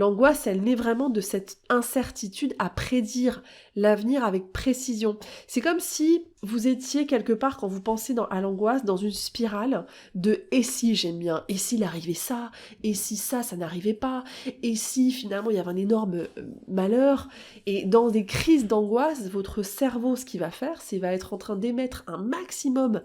L'angoisse, elle naît vraiment de cette incertitude à prédire l'avenir avec précision. C'est comme si vous étiez quelque part, quand vous pensez à l'angoisse, dans une spirale de « et si j'aime bien, et s'il arrivait ça, et si ça n'arrivait pas, et si finalement il y avait un énorme malheur ». Et dans des crises d'angoisse, votre cerveau, ce qu'il va faire, c'est qu'il va être en train d'émettre un maximum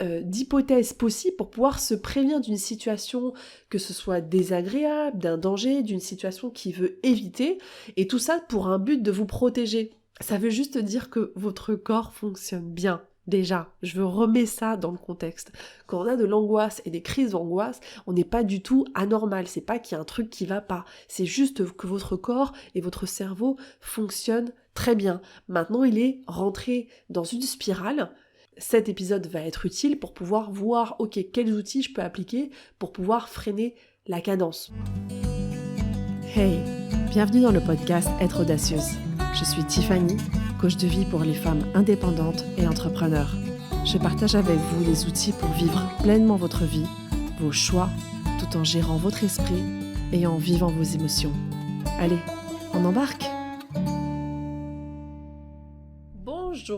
d'hypothèses possibles pour pouvoir se prévenir d'une situation, que ce soit désagréable, d'un danger, d'une situation qu'il veut éviter, et tout ça pour un but de vous protéger. Ça veut juste dire que votre corps fonctionne bien. Déjà, je veux remettre ça dans le contexte. Quand on a de l'angoisse et des crises d'angoisse, on n'est pas du tout anormal. C'est pas qu'il y a un truc qui va pas. C'est juste que votre corps et votre cerveau fonctionnent très bien. Maintenant, il est rentré dans une spirale. Cet épisode va être utile pour pouvoir voir, ok, quels outils je peux appliquer pour pouvoir freiner la cadence. Hey, bienvenue dans le podcast Être audacieuse. Je suis Tiffany, coach de vie pour les femmes indépendantes et entrepreneurs. Je partage avec vous des outils pour vivre pleinement votre vie, vos choix, tout en gérant votre esprit et en vivant vos émotions. Allez, on embarque!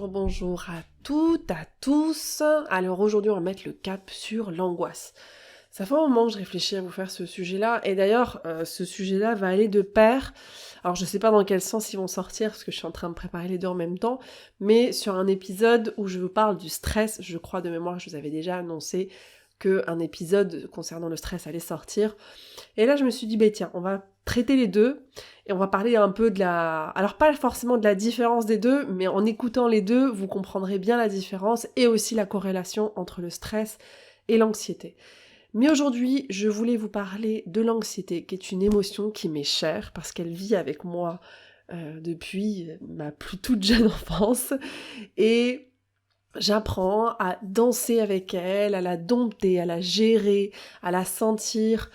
Bonjour à toutes, à tous. Alors aujourd'hui, on va mettre le cap sur l'angoisse. Ça fait un moment que je réfléchis à vous faire ce sujet-là. Et d'ailleurs, ce sujet-là va aller de pair. Alors, je sais pas dans quel sens ils vont sortir, parce que je suis en train de préparer les deux en même temps. Mais sur un épisode où je vous parle du stress, je crois de mémoire, je vous avais déjà annoncé qu'un épisode concernant le stress allait sortir. Et là, je me suis dit, tiens, on va traiter les deux. Et on va parler un peu de alors pas forcément de la différence des deux, mais en écoutant les deux, vous comprendrez bien la différence et aussi la corrélation entre le stress et l'anxiété. Mais aujourd'hui, je voulais vous parler de l'anxiété, qui est une émotion qui m'est chère, parce qu'elle vit avec moi depuis ma plus toute jeune enfance, et j'apprends à danser avec elle, à la dompter, à la gérer, à la sentir,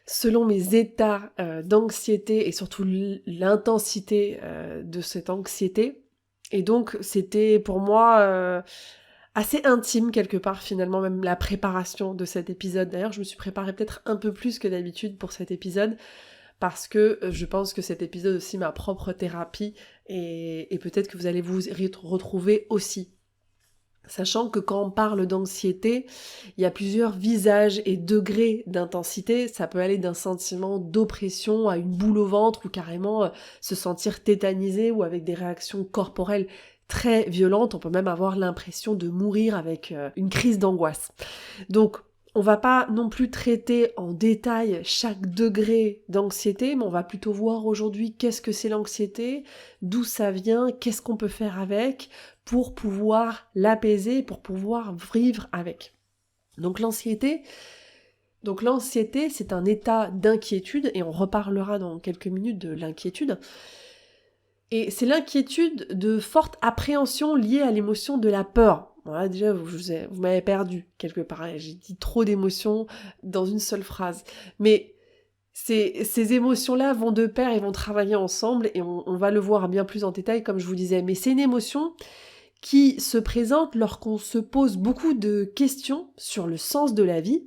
selon mes états d'anxiété et surtout l'intensité de cette anxiété. Et donc c'était pour moi assez intime quelque part finalement, même la préparation de cet épisode. D'ailleurs je me suis préparée peut-être un peu plus que d'habitude pour cet épisode, parce que je pense que cet épisode aussi ma propre thérapie, et peut-être que vous allez vous retrouver aussi. Sachant que quand on parle d'anxiété, il y a plusieurs visages et degrés d'intensité. Ça peut aller d'un sentiment d'oppression à une boule au ventre, ou carrément se sentir tétanisé, ou avec des réactions corporelles très violentes. On peut même avoir l'impression de mourir avec une crise d'angoisse. Donc, on va pas non plus traiter en détail chaque degré d'anxiété, mais on va plutôt voir aujourd'hui qu'est-ce que c'est l'anxiété, d'où ça vient, qu'est-ce qu'on peut faire avec pour pouvoir l'apaiser, pour pouvoir vivre avec. Donc l'anxiété, c'est un état d'inquiétude, et on reparlera dans quelques minutes de l'inquiétude. Et c'est l'inquiétude de forte appréhension liée à l'émotion de la peur. Voilà, déjà, vous m'avez perdu quelque part. J'ai dit trop d'émotions dans une seule phrase. Mais ces émotions-là vont de pair et vont travailler ensemble, et on va le voir bien plus en détail, comme je vous disais. Mais c'est une émotion qui se présente lorsqu'on se pose beaucoup de questions sur le sens de la vie,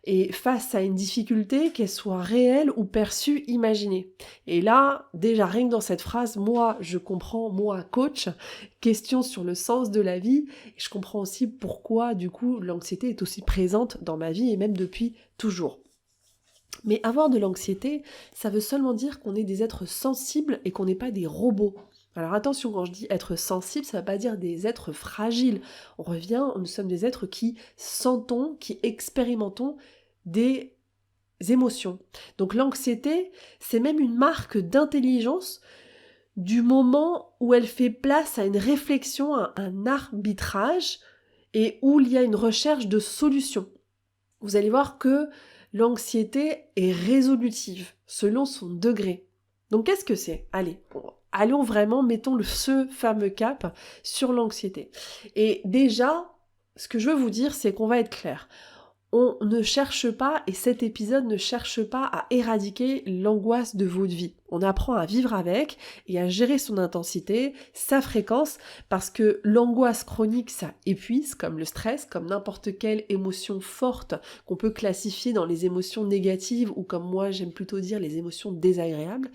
et face à une difficulté, qu'elle soit réelle ou perçue, imaginée. Et là, déjà rien que dans cette phrase, moi je comprends, moi coach, question sur le sens de la vie, et je comprends aussi pourquoi du coup l'anxiété est aussi présente dans ma vie, et même depuis toujours. Mais avoir de l'anxiété, ça veut seulement dire qu'on est des êtres sensibles et qu'on n'est pas des robots. Alors attention, quand je dis être sensible, ça ne veut pas dire des êtres fragiles. On revient, nous sommes des êtres qui sentons, qui expérimentons des émotions. Donc l'anxiété, c'est même une marque d'intelligence du moment où elle fait place à une réflexion, à un arbitrage, et où il y a une recherche de solutions. Vous allez voir que l'anxiété est résolutive, selon son degré. Donc qu'est-ce que c'est ? Allez, allons vraiment, mettons ce fameux cap sur l'anxiété. Et déjà, ce que je veux vous dire, c'est qu'on va être clair. on ne cherche pas, et cet épisode ne cherche pas à éradiquer l'angoisse de votre vie. On apprend à vivre avec et à gérer son intensité, sa fréquence, parce que l'angoisse chronique, ça épuise, comme le stress, comme n'importe quelle émotion forte qu'on peut classifier dans les émotions négatives, ou comme moi j'aime plutôt dire les émotions désagréables.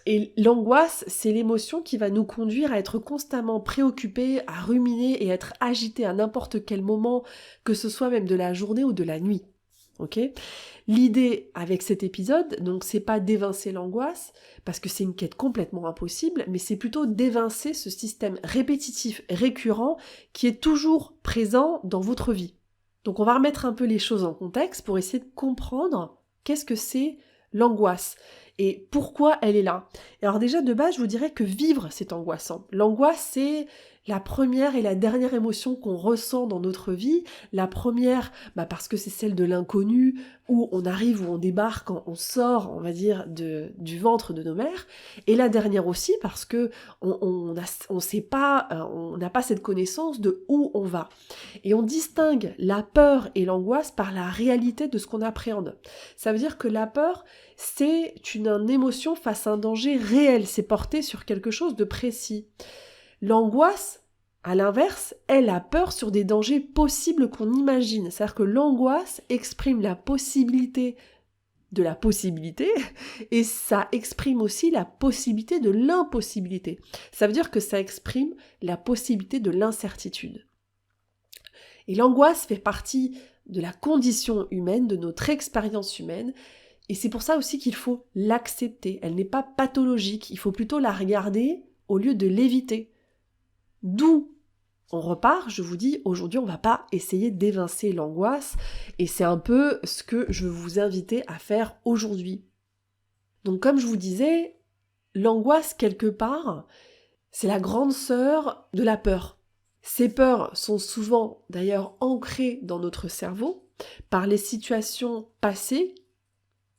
Et l'angoisse, c'est l'émotion qui va nous conduire à être constamment préoccupés, à ruminer et à être agités à n'importe quel moment, que ce soit même de la journée ou de la nuit. Ok ? L'idée avec cet épisode, donc c'est pas d'évincer l'angoisse, parce que c'est une quête complètement impossible, mais c'est plutôt d'évincer ce système répétitif, récurrent, qui est toujours présent dans votre vie. Donc on va remettre un peu les choses en contexte pour essayer de comprendre qu'est-ce que c'est l'angoisse et pourquoi elle est là. Et alors déjà de base, je vous dirais que vivre, c'est angoissant. L'angoisse, c'est la première et la dernière émotion qu'on ressent dans notre vie. La première, parce que c'est celle de l'inconnu, où on arrive, où on débarque, quand on sort, on va dire, du ventre de nos mères. Et la dernière aussi, parce que on sait pas, on n'a pas cette connaissance de où on va. Et on distingue la peur et l'angoisse par la réalité de ce qu'on appréhende. Ça veut dire que la peur, c'est une émotion face à un danger réel, c'est porté sur quelque chose de précis. L'angoisse, à l'inverse, elle a peur sur des dangers possibles qu'on imagine. C'est-à-dire que l'angoisse exprime la possibilité de la possibilité et ça exprime aussi la possibilité de l'impossibilité. Ça veut dire que ça exprime la possibilité de l'incertitude. Et l'angoisse fait partie de la condition humaine, de notre expérience humaine, et c'est pour ça aussi qu'il faut l'accepter. Elle n'est pas pathologique, il faut plutôt la regarder au lieu de l'éviter. D'où on repart, je vous dis, aujourd'hui on ne va pas essayer d'évincer l'angoisse, et c'est un peu ce que je veux vous inviter à faire aujourd'hui. Donc comme je vous disais, l'angoisse quelque part, c'est la grande sœur de la peur. Ces peurs sont souvent d'ailleurs ancrées dans notre cerveau par les situations passées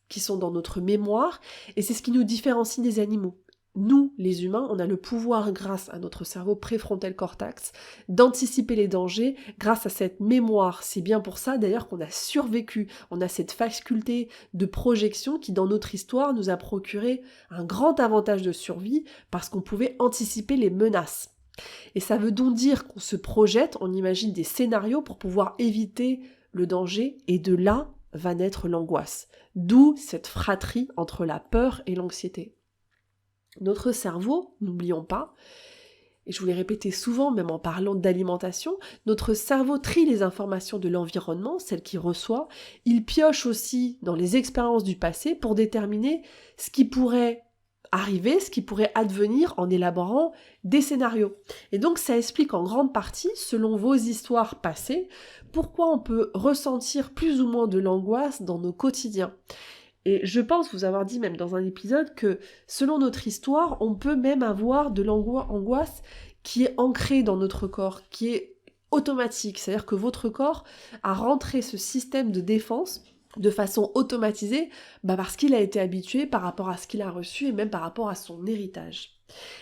qui sont dans notre mémoire, et c'est ce qui nous différencie des animaux. Nous, les humains, on a le pouvoir, grâce à notre cerveau préfrontal cortex, d'anticiper les dangers grâce à cette mémoire. C'est bien pour ça d'ailleurs qu'on a survécu. On a cette faculté de projection qui, dans notre histoire, nous a procuré un grand avantage de survie parce qu'on pouvait anticiper les menaces. Et ça veut donc dire qu'on se projette, on imagine des scénarios pour pouvoir éviter le danger, et de là va naître l'angoisse. D'où cette fratrie entre la peur et l'anxiété. Notre cerveau, n'oublions pas, et je vous l'ai répété souvent, même en parlant d'alimentation, notre cerveau trie les informations de l'environnement, celles qu'il reçoit, il pioche aussi dans les expériences du passé pour déterminer ce qui pourrait arriver, ce qui pourrait advenir en élaborant des scénarios. Et donc ça explique en grande partie, selon vos histoires passées, pourquoi on peut ressentir plus ou moins de l'angoisse dans nos quotidiens. Et je pense vous avoir dit même dans un épisode que selon notre histoire, on peut même avoir de l'angoisse qui est ancrée dans notre corps, qui est automatique. C'est-à-dire que votre corps a rentré ce système de défense de façon automatisée parce qu'il a été habitué par rapport à ce qu'il a reçu et même par rapport à son héritage.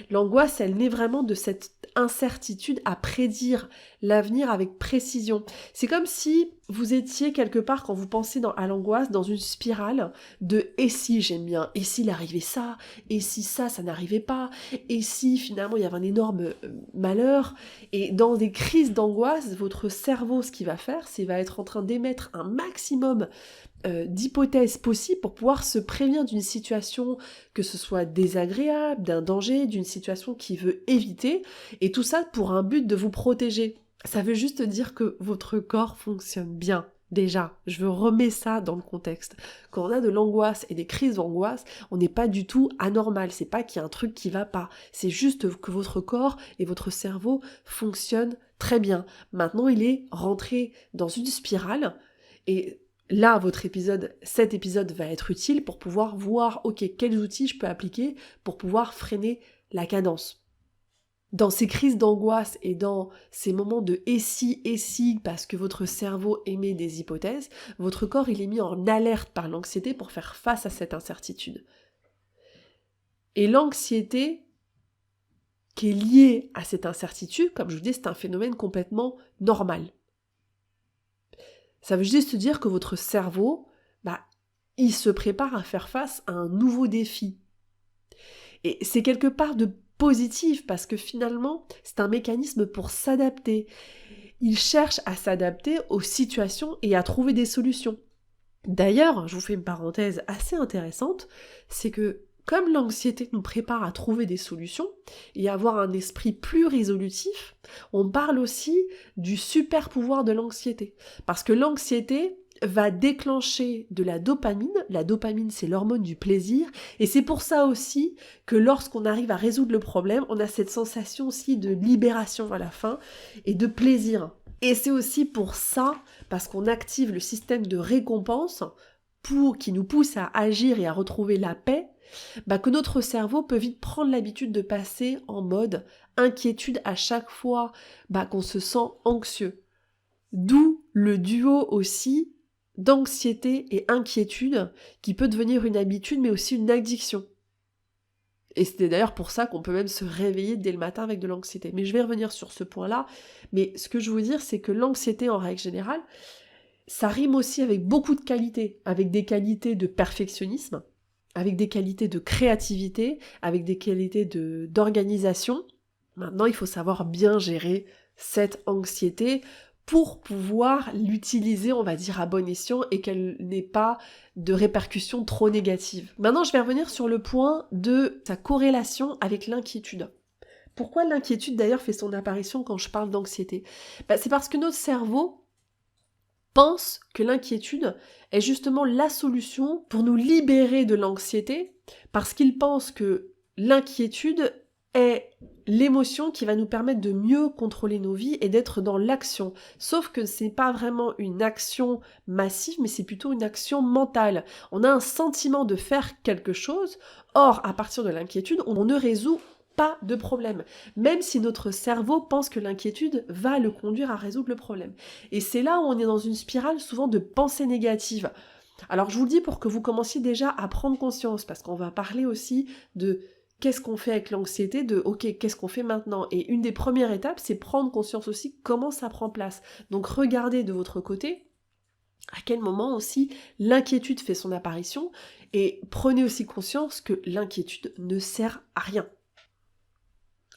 L'angoisse, elle naît vraiment de cette incertitude à prédire l'avenir avec précision. C'est comme si vous étiez quelque part, quand vous pensez à l'angoisse, dans une spirale de « et si j'aime bien, et s'il arrivait ça, et si ça n'arrivait pas, et si finalement il y avait un énorme malheur ». Et dans des crises d'angoisse, votre cerveau, ce qu'il va faire, c'est qu'il va être en train d'émettre un maximum d'hypothèses possibles pour pouvoir se prévenir d'une situation, que ce soit désagréable, d'un danger, d'une situation qu'il veut éviter, et tout ça pour un but de vous protéger. Ça veut juste dire que votre corps fonctionne bien. Déjà, je remets ça dans le contexte. Quand on a de l'angoisse et des crises d'angoisse, on n'est pas du tout anormal. C'est pas qu'il y a un truc qui va pas. C'est juste que votre corps et votre cerveau fonctionnent très bien. Maintenant, il est rentré dans une spirale, et là, cet épisode va être utile pour pouvoir voir, ok, quels outils je peux appliquer pour pouvoir freiner la cadence. Dans ces crises d'angoisse et dans ces moments de et si, parce que votre cerveau émet des hypothèses, votre corps il est mis en alerte par l'anxiété pour faire face à cette incertitude. Et l'anxiété qui est liée à cette incertitude, comme je vous dis, c'est un phénomène complètement normal. Ça veut juste dire que votre cerveau, il se prépare à faire face à un nouveau défi. Et c'est quelque part de positif parce que finalement, c'est un mécanisme pour s'adapter. Il cherche à s'adapter aux situations et à trouver des solutions. D'ailleurs, je vous fais une parenthèse assez intéressante, c'est que comme l'anxiété nous prépare à trouver des solutions et à avoir un esprit plus résolutif, on parle aussi du super pouvoir de l'anxiété. Parce que l'anxiété va déclencher de la dopamine. La dopamine, c'est l'hormone du plaisir. Et c'est pour ça aussi que lorsqu'on arrive à résoudre le problème, on a cette sensation aussi de libération à la fin et de plaisir. Et c'est aussi pour ça, parce qu'on active le système de récompense qui nous pousse à agir et à retrouver la paix, que notre cerveau peut vite prendre l'habitude de passer en mode inquiétude à chaque fois qu'on se sent anxieux. D'où le duo aussi d'anxiété et inquiétude qui peut devenir une habitude mais aussi une addiction. Et c'est d'ailleurs pour ça qu'on peut même se réveiller dès le matin avec de l'anxiété. Mais je vais revenir sur ce point-là. Mais ce que je veux dire, c'est que l'anxiété, en règle générale, ça rime aussi avec beaucoup de qualités. Avec des qualités de perfectionnisme, avec des qualités de créativité, avec des qualités d'organisation. Maintenant, il faut savoir bien gérer cette anxiété pour pouvoir l'utiliser, on va dire, à bon escient et qu'elle n'ait pas de répercussions trop négatives. Maintenant, je vais revenir sur le point de sa corrélation avec l'inquiétude. Pourquoi l'inquiétude, d'ailleurs, fait son apparition quand je parle d'anxiété ? C'est parce que notre cerveau pense que l'inquiétude est justement la solution pour nous libérer de l'anxiété, parce qu'il pense que l'inquiétude est l'émotion qui va nous permettre de mieux contrôler nos vies et d'être dans l'action. Sauf que c'est pas vraiment une action massive, mais c'est plutôt une action mentale. On a un sentiment de faire quelque chose, or à partir de l'inquiétude, on ne résout pas de problème, même si notre cerveau pense que l'inquiétude va le conduire à résoudre le problème. Et c'est là où on est dans une spirale souvent de pensée négative. Alors je vous le dis pour que vous commenciez déjà à prendre conscience, parce qu'on va parler aussi de qu'est-ce qu'on fait avec l'anxiété, ok, qu'est-ce qu'on fait maintenant ? Et une des premières étapes, c'est prendre conscience aussi comment ça prend place. Donc regardez de votre côté à quel moment aussi l'inquiétude fait son apparition et prenez aussi conscience que l'inquiétude ne sert à rien.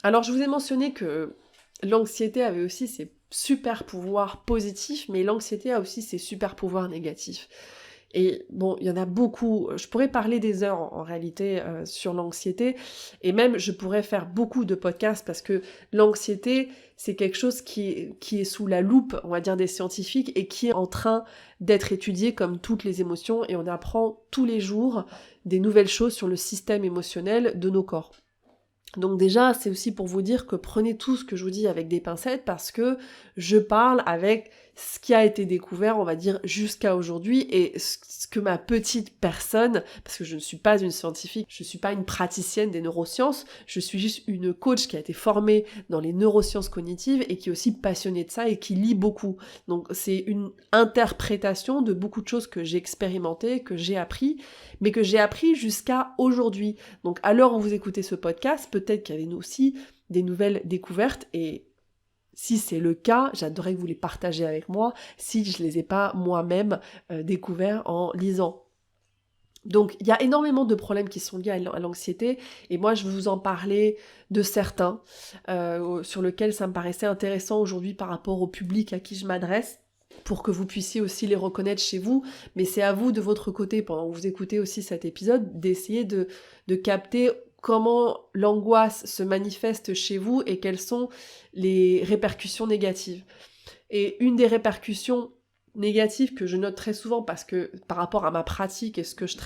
Alors je vous ai mentionné que l'anxiété avait aussi ses super pouvoirs positifs, mais l'anxiété a aussi ses super pouvoirs négatifs. Et bon, il y en a beaucoup. Je pourrais parler des heures en réalité sur l'anxiété, et même je pourrais faire beaucoup de podcasts parce que l'anxiété, c'est quelque chose qui est sous la loupe, on va dire, des scientifiques et qui est en train d'être étudié comme toutes les émotions, et on apprend tous les jours des nouvelles choses sur le système émotionnel de nos corps. Donc déjà, c'est aussi pour vous dire que prenez tout ce que je vous dis avec des pincettes parce que je parle avec ce qui a été découvert, on va dire, jusqu'à aujourd'hui et ce que ma petite personne, parce que je ne suis pas une scientifique, je ne suis pas une praticienne des neurosciences, je suis juste une coach qui a été formée dans les neurosciences cognitives et qui est aussi passionnée de ça et qui lit beaucoup. Donc c'est une interprétation de beaucoup de choses que j'ai expérimentées, que j'ai appris, mais que j'ai appris jusqu'à aujourd'hui. Donc à l'heure où vous écoutez ce podcast, peut-être qu'il y avait aussi des nouvelles découvertes et si c'est le cas, j'adorerais que vous les partagiez avec moi si je ne les ai pas moi-même découverts en lisant. Donc il y a énormément de problèmes qui sont liés à l'anxiété et moi je vais vous en parler de certains sur lesquels ça me paraissait intéressant aujourd'hui par rapport au public à qui je m'adresse pour que vous puissiez aussi les reconnaître chez vous, mais c'est à vous de votre côté, pendant que vous écoutez aussi cet épisode, d'essayer de capter comment l'angoisse se manifeste chez vous et quelles sont les répercussions négatives. Et une des répercussions négatives que je note très souvent parce que par rapport à ma pratique et ce que je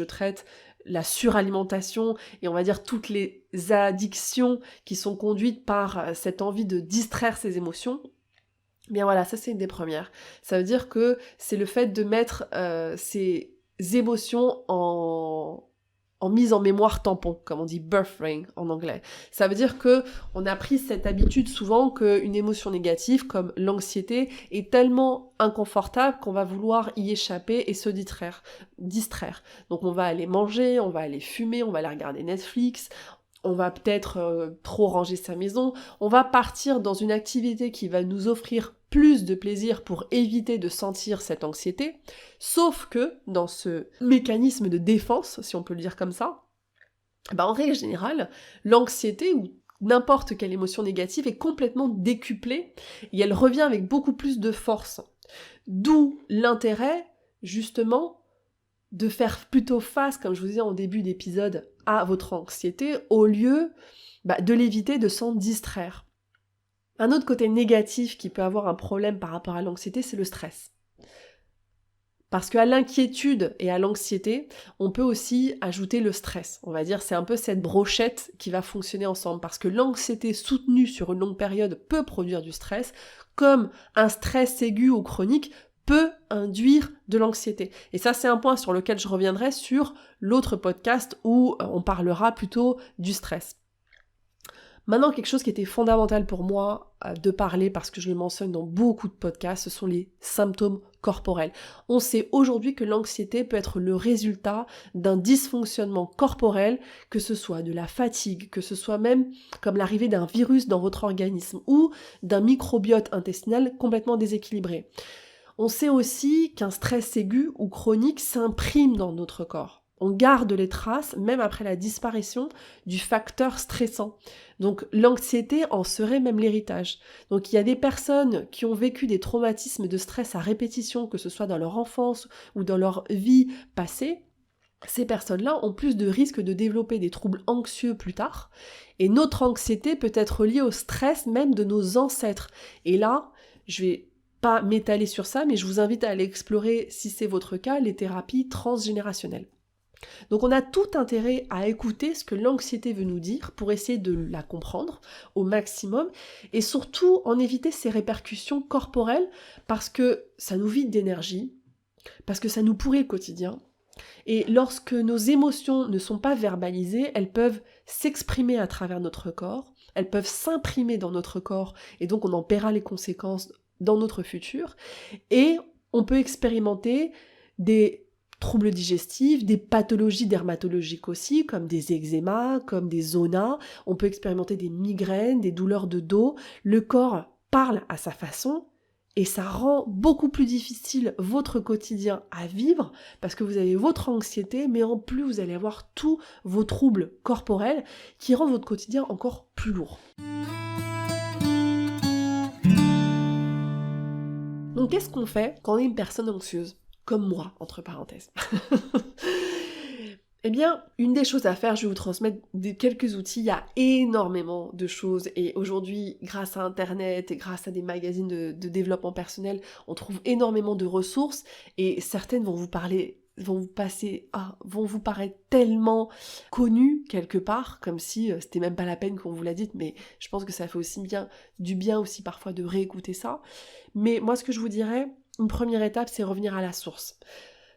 traite la suralimentation et on va dire toutes les addictions qui sont conduites par cette envie de distraire ses émotions, bien voilà, ça c'est une des premières. Ça veut dire que c'est le fait de mettre ces émotions en mise en mémoire tampon, comme on dit buffering en anglais. Ça veut dire que on a pris cette habitude souvent qu'une émotion négative, comme l'anxiété, est tellement inconfortable qu'on va vouloir y échapper et se distraire. Donc on va aller manger, on va aller fumer, on va aller regarder Netflix, on va peut-être trop ranger sa maison, on va partir dans une activité qui va nous offrir plus de plaisir pour éviter de sentir cette anxiété, sauf que dans ce mécanisme de défense, si on peut le dire comme ça, en règle générale, l'anxiété ou n'importe quelle émotion négative est complètement décuplée et elle revient avec beaucoup plus de force. D'où l'intérêt, justement, de faire plutôt face, comme je vous disais en début d'épisode, à votre anxiété au lieu de l'éviter, de s'en distraire. Un autre côté négatif qui peut avoir un problème par rapport à l'anxiété, c'est le stress. Parce qu'à l'inquiétude et à l'anxiété, on peut aussi ajouter le stress. On va dire c'est un peu cette brochette qui va fonctionner ensemble. Parce que l'anxiété soutenue sur une longue période peut produire du stress, comme un stress aigu ou chronique peut induire de l'anxiété. Et ça, c'est un point sur lequel je reviendrai sur l'autre podcast où on parlera plutôt du stress. Maintenant, quelque chose qui était fondamental pour moi de parler, parce que je le mentionne dans beaucoup de podcasts, ce sont les symptômes corporels. On sait aujourd'hui que l'anxiété peut être le résultat d'un dysfonctionnement corporel, que ce soit de la fatigue, que ce soit même comme l'arrivée d'un virus dans votre organisme ou d'un microbiote intestinal complètement déséquilibré. On sait aussi qu'un stress aigu ou chronique s'imprime dans notre corps. On garde les traces, même après la disparition du facteur stressant. Donc l'anxiété en serait même l'héritage. Donc il y a des personnes qui ont vécu des traumatismes de stress à répétition, que ce soit dans leur enfance ou dans leur vie passée. Ces personnes-là ont plus de risques de développer des troubles anxieux plus tard. Et notre anxiété peut être liée au stress même de nos ancêtres. Et là, je vais pas m'étaler sur ça, mais je vous invite à aller explorer, si c'est votre cas, les thérapies transgénérationnelles. Donc on a tout intérêt à écouter ce que l'anxiété veut nous dire pour essayer de la comprendre au maximum et surtout en éviter ses répercussions corporelles parce que ça nous vide d'énergie, parce que ça nous pourrit le quotidien. Et lorsque nos émotions ne sont pas verbalisées, elles peuvent s'exprimer à travers notre corps, elles peuvent s'imprimer dans notre corps et donc on en paiera les conséquences dans notre futur et on peut expérimenter des troubles digestifs, des pathologies dermatologiques aussi, comme des eczémas, comme des zonas. On peut expérimenter des migraines, des douleurs de dos. Le corps parle à sa façon et ça rend beaucoup plus difficile votre quotidien à vivre parce que vous avez votre anxiété, mais en plus vous allez avoir tous vos troubles corporels qui rendent votre quotidien encore plus lourd. Donc qu'est-ce qu'on fait quand on est une personne anxieuse ? Comme moi, entre parenthèses. Eh bien, une des choses à faire, je vais vous transmettre quelques outils, il y a énormément de choses et aujourd'hui, grâce à Internet et grâce à des magazines de développement personnel, on trouve énormément de ressources et certaines vont vous paraître tellement connues quelque part, comme si c'était même pas la peine qu'on vous l'a dite, mais je pense que ça fait aussi du bien aussi parfois de réécouter ça. Mais moi, ce que je vous dirais, une première étape, c'est revenir à la source.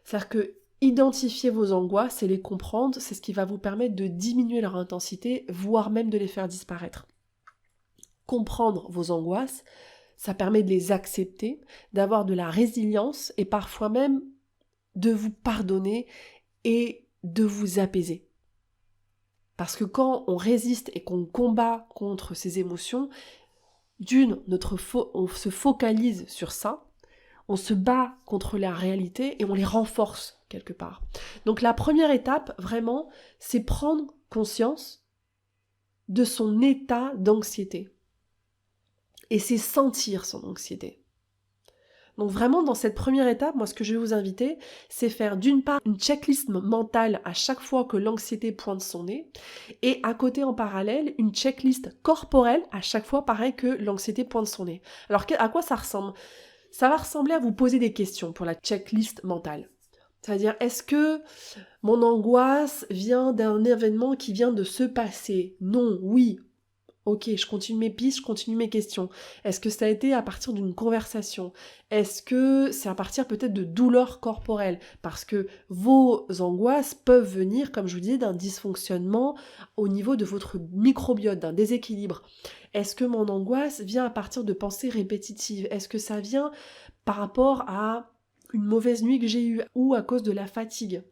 C'est-à-dire que identifier vos angoisses et les comprendre, c'est ce qui va vous permettre de diminuer leur intensité, voire même de les faire disparaître. Comprendre vos angoisses, ça permet de les accepter, d'avoir de la résilience et parfois même de vous pardonner et de vous apaiser. Parce que quand on résiste et qu'on combat contre ces émotions, on se focalise sur ça, on se bat contre la réalité et on les renforce quelque part. Donc la première étape, vraiment, c'est prendre conscience de son état d'anxiété. Et c'est sentir son anxiété. Donc vraiment, dans cette première étape, moi ce que je vais vous inviter, c'est faire d'une part une checklist mentale à chaque fois que l'anxiété pointe son nez, et à côté en parallèle, une checklist corporelle à chaque fois pareil que l'anxiété pointe son nez. Alors à quoi ça ressemble ? Ça va ressembler à vous poser des questions pour la checklist mentale. C'est-à-dire, est-ce que mon angoisse vient d'un événement qui vient de se passer ? Non, oui. Ok, je continue mes pistes, je continue mes questions. Est-ce que ça a été à partir d'une conversation ? Est-ce que c'est à partir peut-être de douleurs corporelles ? Parce que vos angoisses peuvent venir, comme je vous disais, d'un dysfonctionnement au niveau de votre microbiote, d'un déséquilibre. Est-ce que mon angoisse vient à partir de pensées répétitives ? Est-ce que ça vient par rapport à une mauvaise nuit que j'ai eue ou à cause de la fatigue ?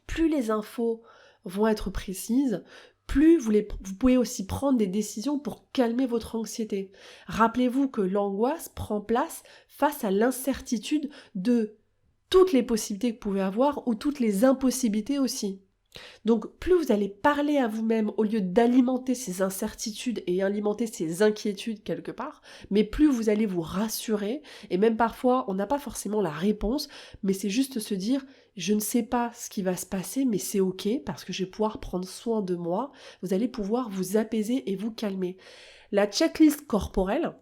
Plus les infos vont être précises, plus vous pouvez aussi prendre des décisions pour calmer votre anxiété. Rappelez-vous que l'angoisse prend place face à l'incertitude de toutes les possibilités que vous pouvez avoir ou toutes les impossibilités aussi. Donc plus vous allez parler à vous-même au lieu d'alimenter ces incertitudes et alimenter ces inquiétudes quelque part, mais plus vous allez vous rassurer, et même parfois on n'a pas forcément la réponse, mais c'est juste se dire je ne sais pas ce qui va se passer, mais c'est ok parce que je vais pouvoir prendre soin de moi, vous allez pouvoir vous apaiser et vous calmer. La checklist corporelle,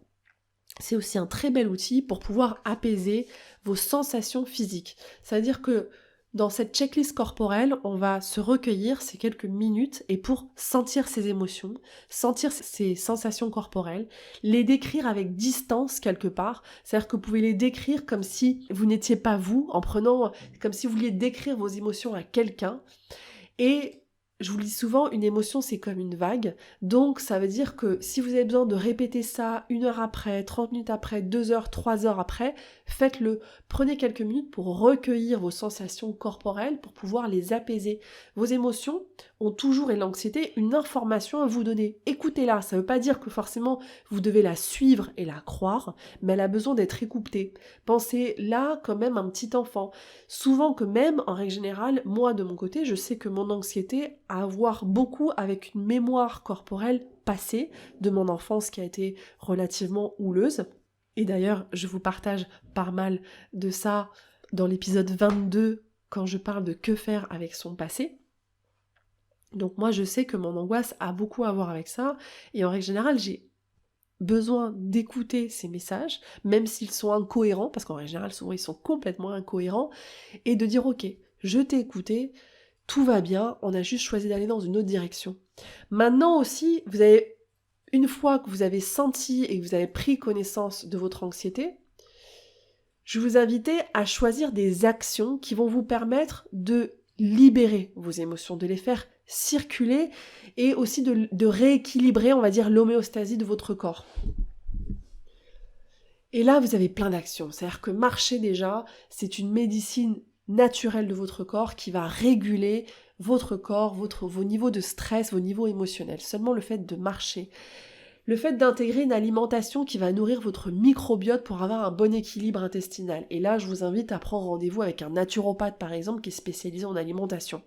c'est aussi un très bel outil pour pouvoir apaiser vos sensations physiques. C'est-à-dire que dans cette checklist corporelle, on va se recueillir ces quelques minutes et pour sentir ses émotions, sentir ses sensations corporelles, les décrire avec distance quelque part. C'est-à-dire que vous pouvez les décrire comme si vous n'étiez pas vous, en prenant, comme si vous vouliez décrire vos émotions à quelqu'un. Et je vous le dis souvent, une émotion c'est comme une vague, donc ça veut dire que si vous avez besoin de répéter ça 1 heure après, 30 minutes après, 2 heures, 3 heures après, faites-le. Prenez quelques minutes pour recueillir vos sensations corporelles, pour pouvoir les apaiser. Vos émotions ont toujours, et l'anxiété, une information à vous donner. Écoutez-la, ça ne veut pas dire que forcément vous devez la suivre et la croire, mais elle a besoin d'être écoutée. Pensez-la comme même un petit enfant. Souvent que même, en règle générale, moi de mon côté, je sais que mon anxiété a à voir beaucoup avec une mémoire corporelle passée de mon enfance qui a été relativement houleuse. Et d'ailleurs, je vous partage pas mal de ça dans l'épisode 22 quand je parle de que faire avec son passé. Donc moi, je sais que mon angoisse a beaucoup à voir avec ça. Et en règle générale, j'ai besoin d'écouter ces messages, même s'ils sont incohérents, parce qu'en règle générale, souvent, ils sont complètement incohérents, et de dire, ok, je t'ai écouté, tout va bien, on a juste choisi d'aller dans une autre direction. Maintenant aussi, une fois que vous avez senti et que vous avez pris connaissance de votre anxiété, je vous invite à choisir des actions qui vont vous permettre de libérer vos émotions, de les faire circuler et aussi de rééquilibrer, on va dire, l'homéostasie de votre corps. Et là, vous avez plein d'actions. C'est-à-dire que marcher déjà, c'est une médecine naturelle de votre corps qui va réguler votre corps, vos niveaux de stress, vos niveaux émotionnels. Seulement le fait de marcher. Le fait d'intégrer une alimentation qui va nourrir votre microbiote pour avoir un bon équilibre intestinal. Et là, je vous invite à prendre rendez-vous avec un naturopathe, par exemple, qui est spécialisé en alimentation.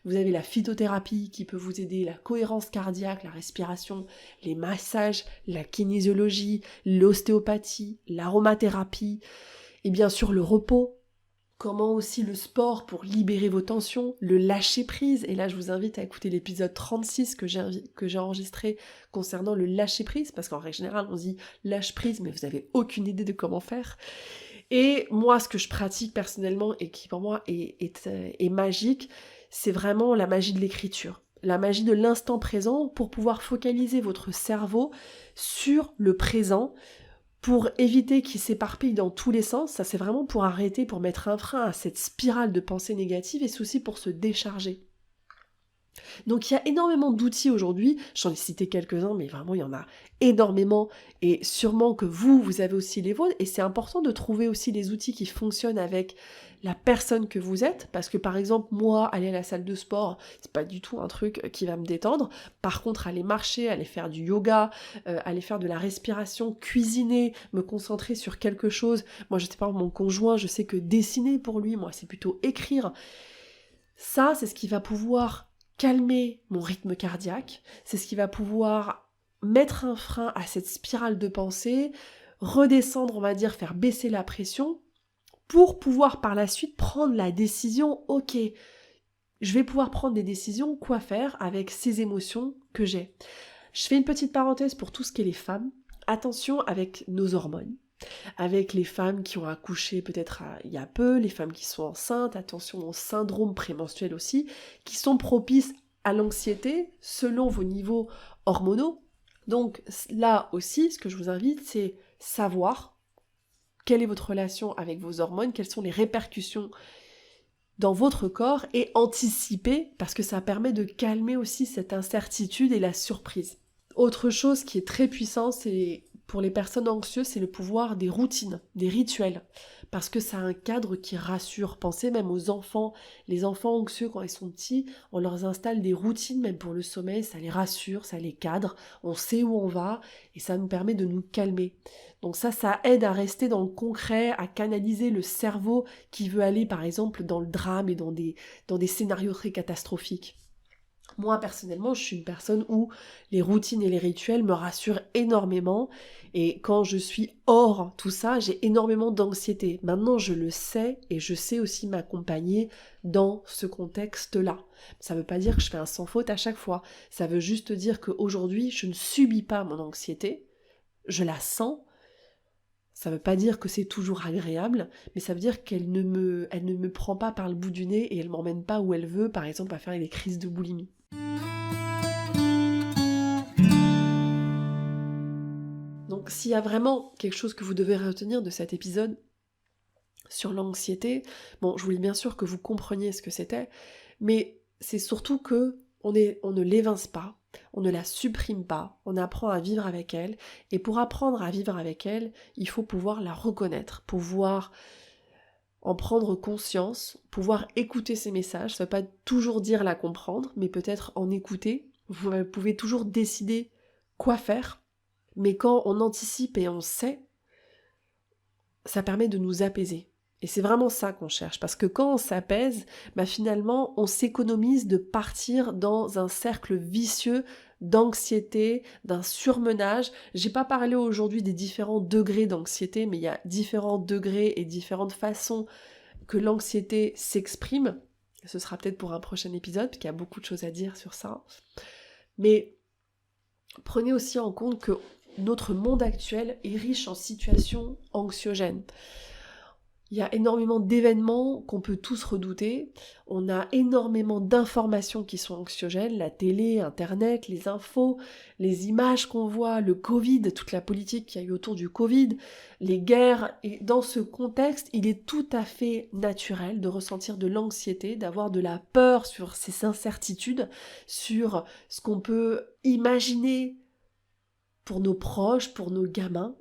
Vous avez la phytothérapie qui peut vous aider, la cohérence cardiaque, la respiration, les massages, la kinésiologie, l'ostéopathie, l'aromathérapie, et bien sûr le repos. Comment aussi le sport pour libérer vos tensions, le lâcher-prise. Et là, je vous invite à écouter l'épisode 36 que j'ai enregistré concernant le lâcher-prise, parce qu'en règle générale, on dit lâche-prise, mais vous n'avez aucune idée de comment faire. Et moi, ce que je pratique personnellement et qui pour moi est magique, c'est vraiment la magie de l'écriture. La magie de l'instant présent pour pouvoir focaliser votre cerveau sur le présent, pour éviter qu'il s'éparpille dans tous les sens. Ça c'est vraiment pour arrêter, pour mettre un frein à cette spirale de pensée négative et c'est aussi pour se décharger. Donc il y a énormément d'outils aujourd'hui, j'en ai cité quelques-uns, mais vraiment il y en a énormément, et sûrement que vous avez aussi les vôtres, et c'est important de trouver aussi les outils qui fonctionnent avec la personne que vous êtes, parce que par exemple, moi, aller à la salle de sport, c'est pas du tout un truc qui va me détendre. Par contre, aller marcher, aller faire du yoga, aller faire de la respiration, cuisiner, me concentrer sur quelque chose. Moi, je sais pas, mon conjoint, je sais que dessiner pour lui, moi, c'est plutôt écrire. Ça, c'est ce qui va pouvoir calmer mon rythme cardiaque, c'est ce qui va pouvoir mettre un frein à cette spirale de pensée, redescendre, on va dire, faire baisser la pression, pour pouvoir par la suite prendre la décision, ok, je vais pouvoir prendre des décisions, quoi faire avec ces émotions que j'ai. Je fais une petite parenthèse pour tout ce qui est les femmes. Attention avec nos hormones. Avec les femmes qui ont accouché peut-être il y a peu, les femmes qui sont enceintes, attention au syndrome prémenstruel aussi, qui sont propices à l'anxiété selon vos niveaux hormonaux. Donc là aussi, ce que je vous invite, c'est savoir quelle est votre relation avec vos hormones, quelles sont les répercussions dans votre corps et anticiper, parce que ça permet de calmer aussi cette incertitude et la surprise. Autre chose qui est très puissant, c'est pour les personnes anxieuses, c'est le pouvoir des routines, des rituels, parce que ça a un cadre qui rassure. Pensez même aux enfants. Les enfants anxieux, quand ils sont petits, on leur installe des routines, même pour le sommeil, ça les rassure, ça les cadre, on sait où on va, et ça nous permet de nous calmer. Donc ça aide à rester dans le concret, à canaliser le cerveau qui veut aller, par exemple, dans le drame et dans des scénarios très catastrophiques. Moi, personnellement, je suis une personne où les routines et les rituels me rassurent énormément. Et quand je suis hors tout ça, j'ai énormément d'anxiété. Maintenant, je le sais et je sais aussi m'accompagner dans ce contexte-là. Ça ne veut pas dire que je fais un sans faute à chaque fois. Ça veut juste dire qu'aujourd'hui, je ne subis pas mon anxiété. Je la sens. Ça ne veut pas dire que c'est toujours agréable, mais ça veut dire qu'elle ne me prend pas par le bout du nez et elle ne m'emmène pas où elle veut, par exemple à faire des crises de boulimie. Donc s'il y a vraiment quelque chose que vous devez retenir de cet épisode sur l'anxiété, bon, je voulais bien sûr que vous compreniez ce que c'était, mais c'est surtout que on ne l'évince pas, on ne la supprime pas, on apprend à vivre avec elle, et pour apprendre à vivre avec elle, il faut pouvoir la reconnaître, pouvoir en prendre conscience, pouvoir écouter ses messages. Ça ne veut pas toujours dire la comprendre, mais peut-être en écouter. Vous pouvez toujours décider quoi faire, mais quand on anticipe et on sait, ça permet de nous apaiser. Et c'est vraiment ça qu'on cherche, parce que quand on s'apaise, finalement, on s'économise de partir dans un cercle vicieux d'anxiété, d'un surmenage. J'ai pas parlé aujourd'hui des différents degrés d'anxiété, mais il y a différents degrés et différentes façons que l'anxiété s'exprime. Ce sera peut-être pour un prochain épisode, parce qu'il y a beaucoup de choses à dire sur ça. Mais prenez aussi en compte que notre monde actuel est riche en situations anxiogènes. Il y a énormément d'événements qu'on peut tous redouter. On a énormément d'informations qui sont anxiogènes, la télé, Internet, les infos, les images qu'on voit, le Covid, toute la politique qu'il y a eu autour du Covid, les guerres. Et dans ce contexte, il est tout à fait naturel de ressentir de l'anxiété, d'avoir de la peur sur ces incertitudes, sur ce qu'on peut imaginer pour nos proches, pour nos gamins.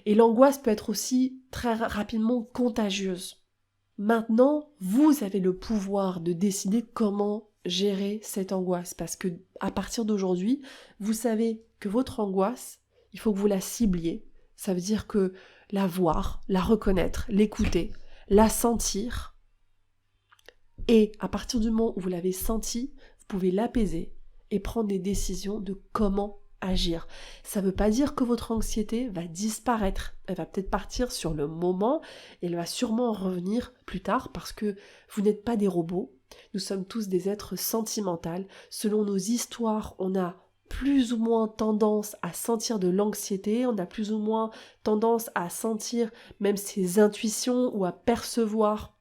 Et l'angoisse peut être aussi très rapidement contagieuse. Maintenant, vous avez le pouvoir de décider comment gérer cette angoisse, parce que à partir d'aujourd'hui, vous savez que votre angoisse, il faut que vous la cibliez. Ça veut dire que la voir, la reconnaître, l'écouter, la sentir, et à partir du moment où vous l'avez sentie, vous pouvez l'apaiser et prendre des décisions de comment agir. Ça ne veut pas dire que votre anxiété va disparaître. Elle va peut-être partir sur le moment et elle va sûrement revenir plus tard parce que vous n'êtes pas des robots. Nous sommes tous des êtres sentimentaux. Selon nos histoires, on a plus ou moins tendance à sentir de l'anxiété, on a plus ou moins tendance à sentir même ses intuitions ou à percevoir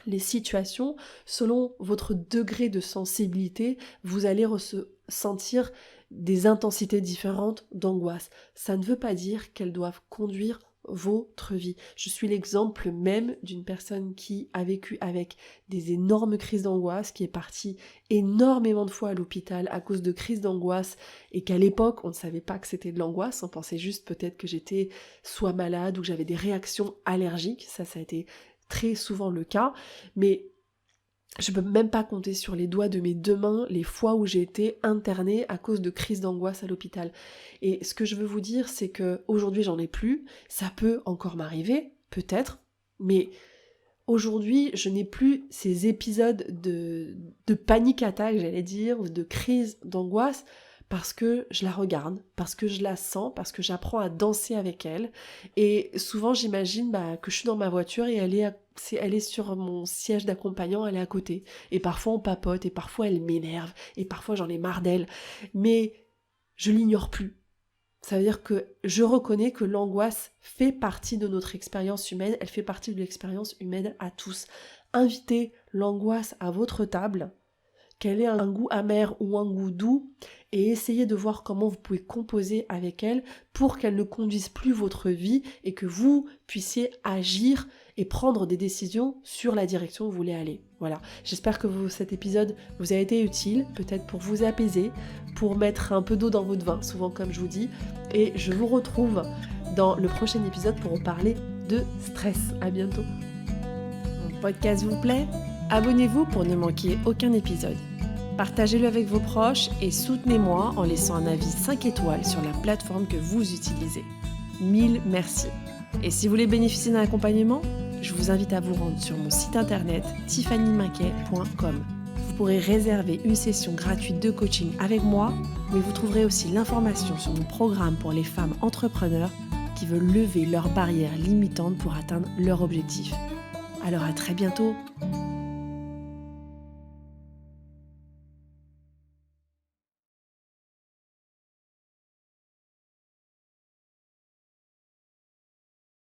les situations. Selon votre degré de sensibilité, vous allez ressentir des intensités différentes d'angoisse. Ça ne veut pas dire qu'elles doivent conduire votre vie. Je suis l'exemple même d'une personne qui a vécu avec des énormes crises d'angoisse, qui est partie énormément de fois à l'hôpital à cause de crises d'angoisse et qu'à l'époque on ne savait pas que c'était de l'angoisse, on pensait juste peut-être que j'étais soit malade ou que j'avais des réactions allergiques. Ça a été très souvent le cas, mais je peux même pas compter sur les doigts de mes deux mains les fois où j'ai été internée à cause de crises d'angoisse à l'hôpital. Et ce que je veux vous dire, c'est que aujourd'hui j'en ai plus, ça peut encore m'arriver, peut-être, mais aujourd'hui je n'ai plus ces épisodes de panique attaque, j'allais dire, ou de crise d'angoisse, parce que je la regarde, parce que je la sens, parce que j'apprends à danser avec elle. Et souvent j'imagine que je suis dans ma voiture et elle est sur mon siège d'accompagnant, elle est à côté. Et parfois on papote, et parfois elle m'énerve, et parfois j'en ai marre d'elle. Mais je l'ignore plus. Ça veut dire que je reconnais que l'angoisse fait partie de notre expérience humaine, elle fait partie de l'expérience humaine à tous. Invitez l'angoisse à votre table, qu'elle ait un goût amer ou un goût doux, et essayez de voir comment vous pouvez composer avec elle pour qu'elle ne conduise plus votre vie et que vous puissiez agir et prendre des décisions sur la direction où vous voulez aller. Voilà, j'espère que cet épisode vous a été utile, peut-être pour vous apaiser, pour mettre un peu d'eau dans votre vin, souvent comme je vous dis, et je vous retrouve dans le prochain épisode pour vous parler de stress. À bientôt. Mon podcast vous plaît ? Abonnez-vous pour ne manquer aucun épisode. Partagez-le avec vos proches et soutenez-moi en laissant un avis 5 étoiles sur la plateforme que vous utilisez. 1000 merci. Et si vous voulez bénéficier d'un accompagnement, je vous invite à vous rendre sur mon site internet tiffanymaquet.com. Vous pourrez réserver une session gratuite de coaching avec moi, mais vous trouverez aussi l'information sur mon programme pour les femmes entrepreneurs qui veulent lever leurs barrières limitantes pour atteindre leur objectif. Alors à très bientôt.